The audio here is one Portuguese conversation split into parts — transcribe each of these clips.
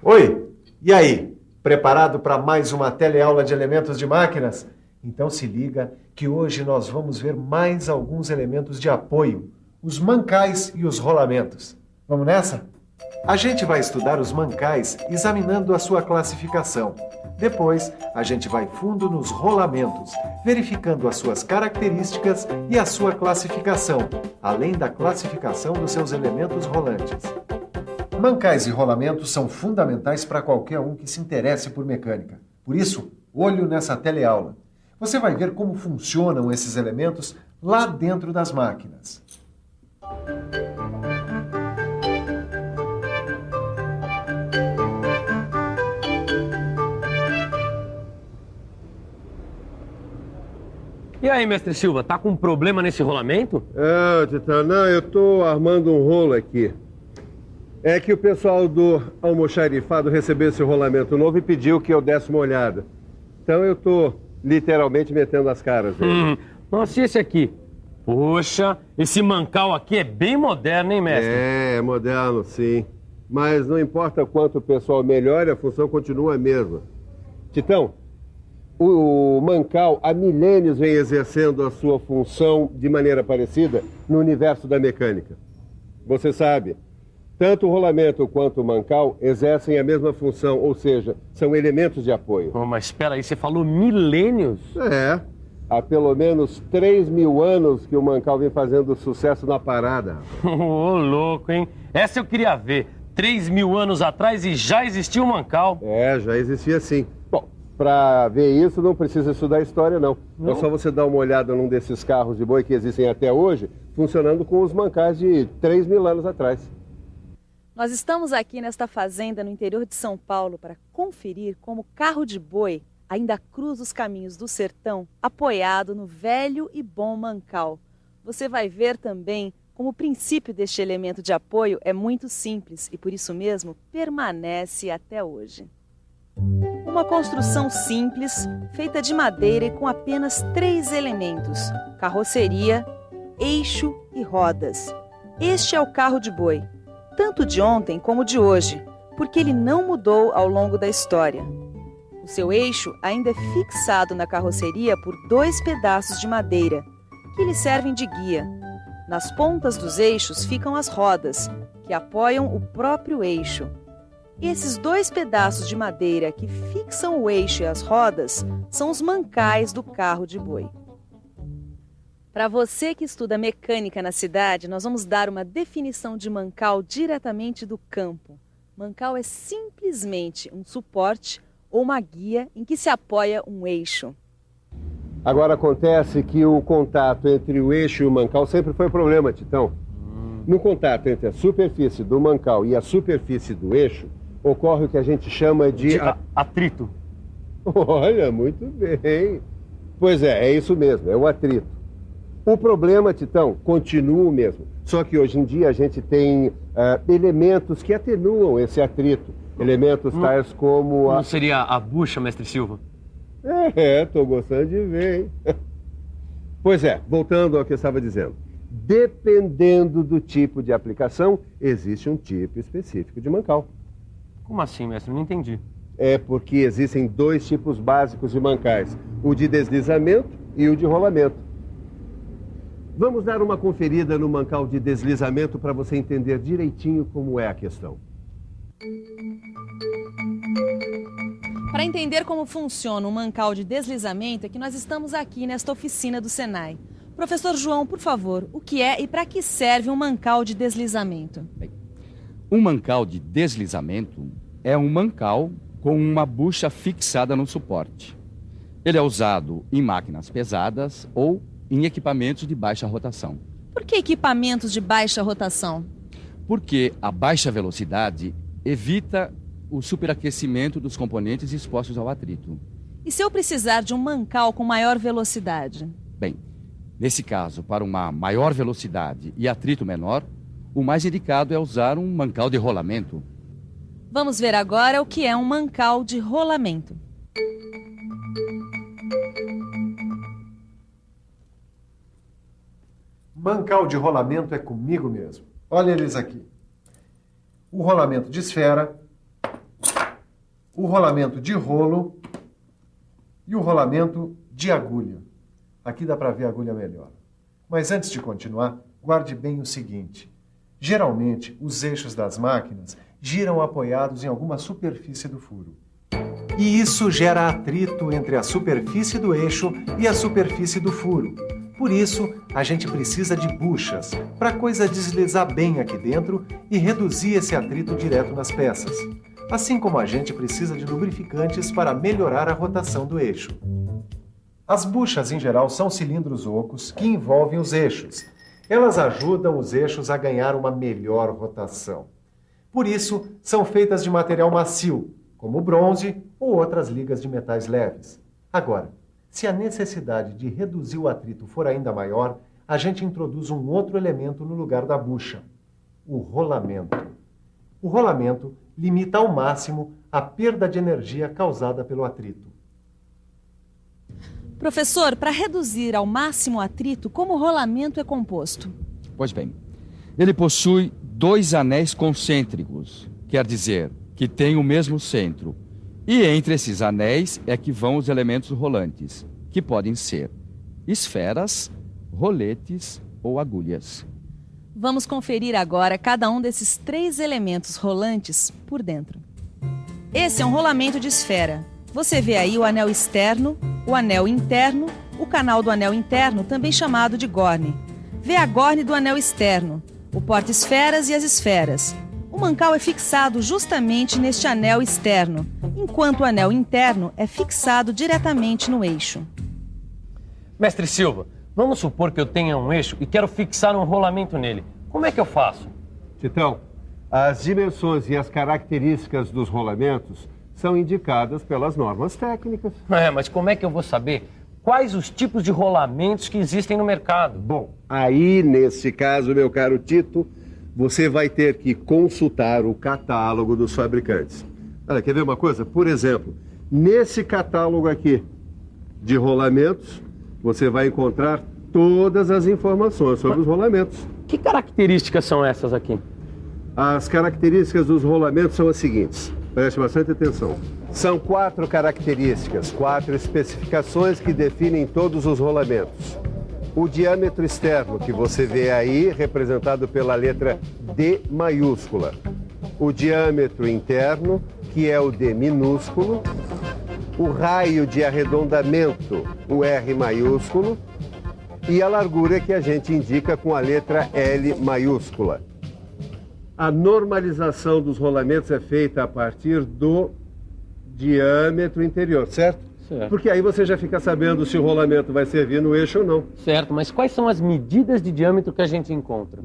Oi, e aí? Preparado para mais uma teleaula de elementos de máquinas? Então se liga que hoje nós vamos ver mais alguns elementos de apoio, os mancais e os rolamentos. Vamos nessa? A gente vai estudar os mancais examinando a sua classificação. Depois, a gente vai fundo nos rolamentos, verificando as suas características e a sua classificação, além da classificação dos seus elementos rolantes. Mancais e rolamentos são fundamentais para qualquer um que se interesse por mecânica. Por isso, olho nessa teleaula. Você vai ver como funcionam esses elementos lá dentro das máquinas. E aí, mestre Silva, tá com um problema nesse rolamento? Titã, não, eu tô armando um rolo aqui. É que o pessoal do almoxarifado recebeu esse rolamento novo e pediu que eu desse uma olhada. Então eu tô literalmente metendo as caras. Nossa, e esse aqui? Poxa, esse mancal aqui é bem moderno, hein, mestre? É moderno, sim. Mas não importa quanto o pessoal melhore, a função continua a mesma. Titão, o mancal há milênios vem exercendo a sua função de maneira parecida no universo da mecânica. Você sabe, tanto o rolamento quanto o mancal exercem a mesma função, ou seja, são elementos de apoio. Oh, mas espera aí, você falou milênios? É, há pelo menos 3.000 anos que o mancal vem fazendo sucesso na parada. Ô, louco, hein? Essa eu queria ver. 3.000 anos atrás e já existia o mancal. É, já existia sim. Bom, para ver isso não precisa estudar história, não. É só você dar uma olhada num desses carros de boi que existem até hoje, funcionando com os mancais de 3.000 anos atrás. Nós estamos aqui nesta fazenda no interior de São Paulo para conferir como o carro de boi ainda cruza os caminhos do sertão apoiado no velho e bom mancal. Você vai ver também como o princípio deste elemento de apoio é muito simples e por isso mesmo permanece até hoje. Uma construção simples, feita de madeira e com apenas 3 elementos: carroceria, eixo e rodas. Este é o carro de boi, tanto de ontem como de hoje, porque ele não mudou ao longo da história. O seu eixo ainda é fixado na carroceria por 2 pedaços de madeira, que lhe servem de guia. Nas pontas dos eixos ficam as rodas, que apoiam o próprio eixo. Esses 2 pedaços de madeira que fixam o eixo e as rodas são os mancais do carro de boi. Para você que estuda mecânica na cidade, nós vamos dar uma definição de mancal diretamente do campo. Mancal é simplesmente um suporte ou uma guia em que se apoia um eixo. Agora acontece que o contato entre o eixo e o mancal sempre foi problema, Titão. No contato entre a superfície do mancal e a superfície do eixo, ocorre o que a gente chama de atrito. Olha, muito bem. Pois é isso mesmo, é o atrito. O problema, Titão, continua o mesmo. Só que hoje em dia a gente tem elementos que atenuam esse atrito. Elementos tais como Não seria a bucha, mestre Silva? Tô gostando de ver, hein? Pois é, voltando ao que eu estava dizendo. Dependendo do tipo de aplicação, existe um tipo específico de mancal. Como assim, mestre? Não entendi. É porque existem 2 tipos básicos de mancais. O de deslizamento e o de rolamento. Vamos dar uma conferida no mancal de deslizamento para você entender direitinho como é a questão. Para entender como funciona o mancal de deslizamento é que nós estamos aqui nesta oficina do Senai. Professor João, por favor, o que é e para que serve um mancal de deslizamento? Bem, um mancal de deslizamento é um mancal com uma bucha fixada no suporte. Ele é usado em máquinas pesadas ou em equipamentos de baixa rotação. Por que equipamentos de baixa rotação? Porque a baixa velocidade evita o superaquecimento dos componentes expostos ao atrito. E se eu precisar de um mancal com maior velocidade? Bem, nesse caso, para uma maior velocidade e atrito menor, o mais indicado é usar um mancal de rolamento. Vamos ver agora o que é um mancal de rolamento. Mancal de rolamento é comigo mesmo. Olha eles aqui. O rolamento de esfera, o rolamento de rolo e o rolamento de agulha. Aqui dá para ver a agulha melhor. Mas antes de continuar, guarde bem o seguinte. Geralmente, os eixos das máquinas giram apoiados em alguma superfície do furo. E isso gera atrito entre a superfície do eixo e a superfície do furo. Por isso, a gente precisa de buchas, para a coisa deslizar bem aqui dentro e reduzir esse atrito direto nas peças. Assim como a gente precisa de lubrificantes para melhorar a rotação do eixo. As buchas, em geral, são cilindros ocos que envolvem os eixos. Elas ajudam os eixos a ganhar uma melhor rotação. Por isso, são feitas de material macio, como bronze ou outras ligas de metais leves. Agora, se a necessidade de reduzir o atrito for ainda maior, a gente introduz um outro elemento no lugar da bucha: o rolamento. O rolamento limita ao máximo a perda de energia causada pelo atrito. Professor, para reduzir ao máximo o atrito, como o rolamento é composto? Pois bem, ele possui 2 anéis concêntricos, quer dizer, que tem o mesmo centro. E entre esses anéis é que vão os elementos rolantes, que podem ser esferas, roletes ou agulhas. Vamos conferir agora cada um desses 3 elementos rolantes por dentro. Esse é um rolamento de esfera. Você vê aí o anel externo, o anel interno, o canal do anel interno, também chamado de górne. Vê a górne do anel externo, o porta-esferas e as esferas. O mancal é fixado justamente neste anel externo, enquanto o anel interno é fixado diretamente no eixo. Mestre Silva, vamos supor que eu tenha um eixo e quero fixar um rolamento nele. Como é que eu faço? Titão, as dimensões e as características dos rolamentos são indicadas pelas normas técnicas. Mas como é que eu vou saber quais os tipos de rolamentos que existem no mercado? Bom, aí nesse caso, meu caro Tito, você vai ter que consultar o catálogo dos fabricantes. Olha, quer ver uma coisa? Por exemplo, nesse catálogo aqui de rolamentos, você vai encontrar todas as informações sobre os rolamentos. Que características são essas aqui? As características dos rolamentos são as seguintes. Preste bastante atenção. São 4 características, 4 especificações que definem todos os rolamentos. O diâmetro externo, que você vê aí, representado pela letra D maiúscula. O diâmetro interno, que é o D minúsculo. O raio de arredondamento, o R maiúsculo. E a largura, que a gente indica com a letra L maiúscula. A normalização dos rolamentos é feita a partir do diâmetro interior, certo? Certo. Porque aí você já fica sabendo se o rolamento vai servir no eixo ou não. Certo, mas quais são as medidas de diâmetro que a gente encontra?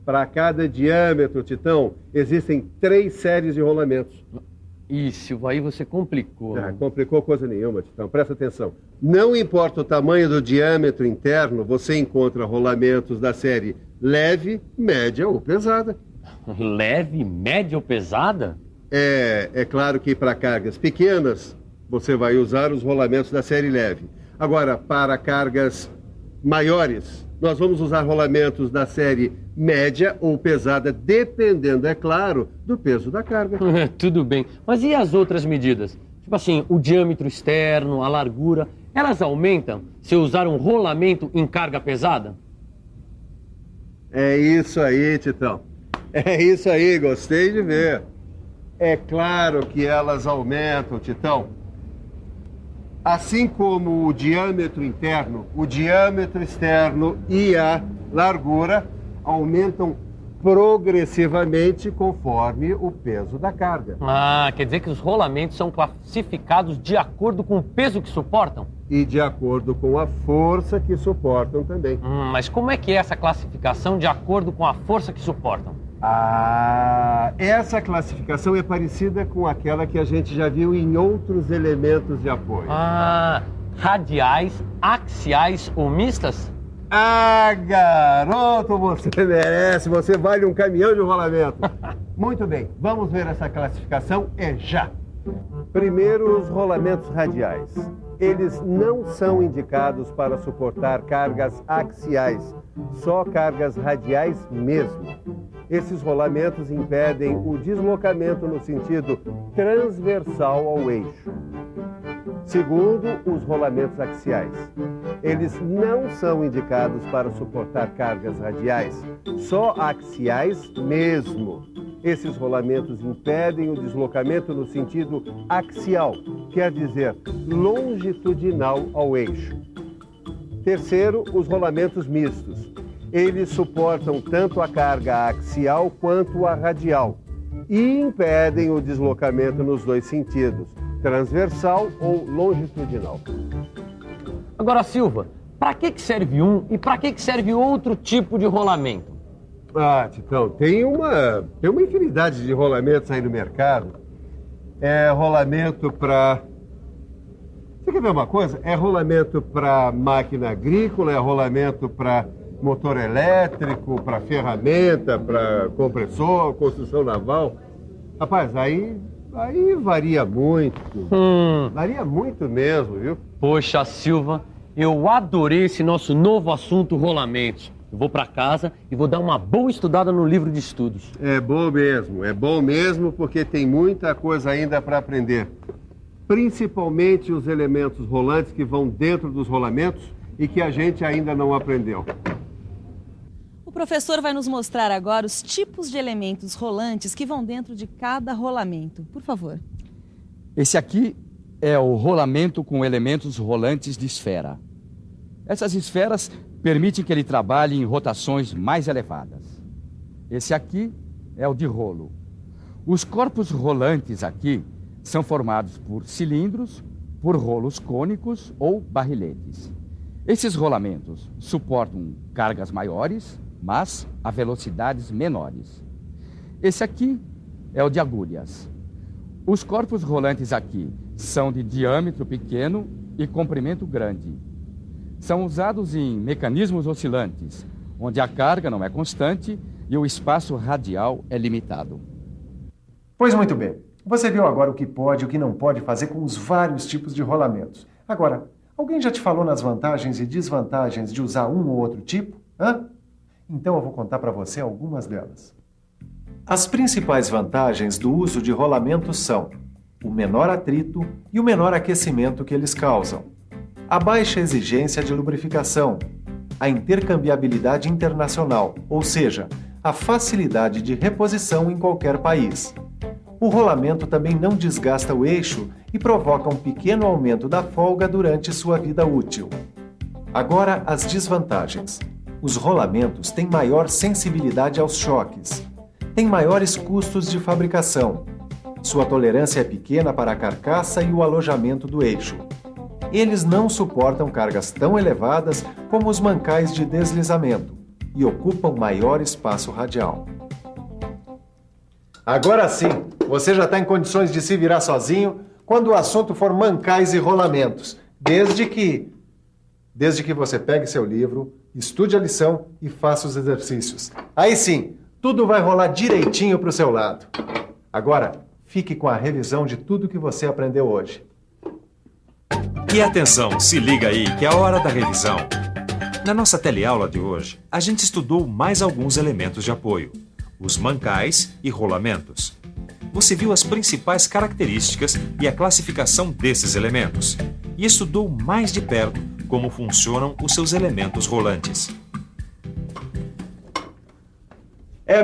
Para cada diâmetro, Titão, existem 3 séries de rolamentos. Isso, aí você complicou. Complicou coisa nenhuma, Titão. Presta atenção. Não importa o tamanho do diâmetro interno, você encontra rolamentos da série leve, média ou pesada. Leve, média ou pesada? É claro que para cargas pequenas, você vai usar os rolamentos da série leve. Agora, para cargas maiores, nós vamos usar rolamentos da série média ou pesada, dependendo, é claro, do peso da carga. Tudo bem. Mas e as outras medidas? Tipo assim, o diâmetro externo, a largura, elas aumentam se eu usar um rolamento em carga pesada? É isso aí, Titão. É isso aí, gostei de ver. É claro que elas aumentam, Titão. Assim como o diâmetro interno, o diâmetro externo e a largura aumentam progressivamente conforme o peso da carga. Quer dizer que os rolamentos são classificados de acordo com o peso que suportam? E de acordo com a força que suportam também. Mas como é que é essa classificação de acordo com a força que suportam? Essa classificação é parecida com aquela que a gente já viu em outros elementos de apoio. Radiais, axiais ou mistas? Garoto, você merece, você vale um caminhão de rolamento. Muito bem, vamos ver essa classificação já. Primeiro, os rolamentos radiais. Eles não são indicados para suportar cargas axiais, só cargas radiais mesmo. Esses rolamentos impedem o deslocamento no sentido transversal ao eixo. Segundo, os rolamentos axiais. Eles não são indicados para suportar cargas radiais, só axiais mesmo. Esses rolamentos impedem o deslocamento no sentido axial, quer dizer, longitudinal ao eixo. Terceiro, os rolamentos mistos. Eles suportam tanto a carga axial quanto a radial e impedem o deslocamento nos dois sentidos, transversal ou longitudinal. Agora, Silva, para que serve um e para que serve outro tipo de rolamento? Ah, Titão, tem uma infinidade de rolamentos aí no mercado. É rolamento para... Você quer ver uma coisa? É rolamento para máquina agrícola, é rolamento para motor elétrico, para ferramenta, para compressor, construção naval. Rapaz, aí varia muito. Varia muito mesmo, viu? Poxa, Silva, eu adorei esse nosso novo assunto, rolamentos. Eu vou para casa e vou dar uma boa estudada no livro de estudos. É bom mesmo porque tem muita coisa ainda para aprender. Principalmente os elementos rolantes que vão dentro dos rolamentos e que a gente ainda não aprendeu. O professor vai nos mostrar agora os tipos de elementos rolantes que vão dentro de cada rolamento. Por favor. Esse aqui é o rolamento com elementos rolantes de esfera. Essas esferas permitem que ele trabalhe em rotações mais elevadas. Esse aqui é o de rolo. Os corpos rolantes aqui são formados por cilindros, por rolos cônicos ou barriletes. Esses rolamentos suportam cargas maiores, mas a velocidades menores. Esse aqui é o de agulhas. Os corpos rolantes aqui são de diâmetro pequeno e comprimento grande. São usados em mecanismos oscilantes, onde a carga não é constante e o espaço radial é limitado. Pois muito bem. Você viu agora o que pode e o que não pode fazer com os vários tipos de rolamentos. Agora, alguém já te falou nas vantagens e desvantagens de usar um ou outro tipo? Hã? Então eu vou contar para você algumas delas. As principais vantagens do uso de rolamentos são o menor atrito e o menor aquecimento que eles causam, a baixa exigência de lubrificação, a intercambiabilidade internacional, ou seja, a facilidade de reposição em qualquer país. O rolamento também não desgasta o eixo e provoca um pequeno aumento da folga durante sua vida útil. Agora, as desvantagens. Os rolamentos têm maior sensibilidade aos choques, têm maiores custos de fabricação, sua tolerância é pequena para a carcaça e o alojamento do eixo. Eles não suportam cargas tão elevadas como os mancais de deslizamento e ocupam maior espaço radial. Agora sim, você já está em condições de se virar sozinho quando o assunto for mancais e rolamentos, desde que você pegue seu livro, estude a lição e faça os exercícios. Aí sim, tudo vai rolar direitinho para o seu lado. Agora, fique com a revisão de tudo que você aprendeu hoje. E atenção, se liga aí que é a hora da revisão. Na nossa teleaula de hoje, a gente estudou mais alguns elementos de apoio, os mancais e rolamentos. Você viu as principais características e a classificação desses elementos e estudou mais de perto como funcionam os seus elementos rolantes.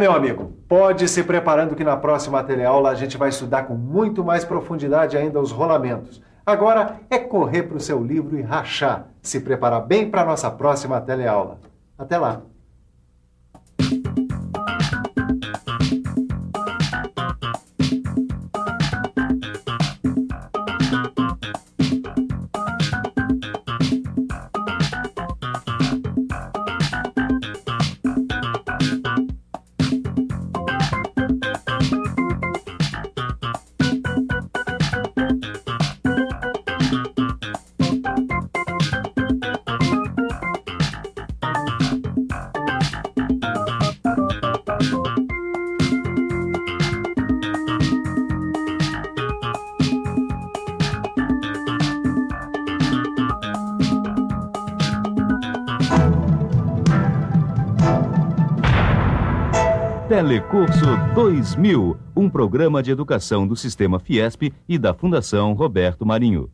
Meu amigo, pode ir se preparando que na próxima teleaula a gente vai estudar com muito mais profundidade ainda os rolamentos. Agora é correr para o seu livro e rachar, se preparar bem para a nossa próxima teleaula. Até lá! Telecurso 2000, um programa de educação do Sistema Fiesp e da Fundação Roberto Marinho.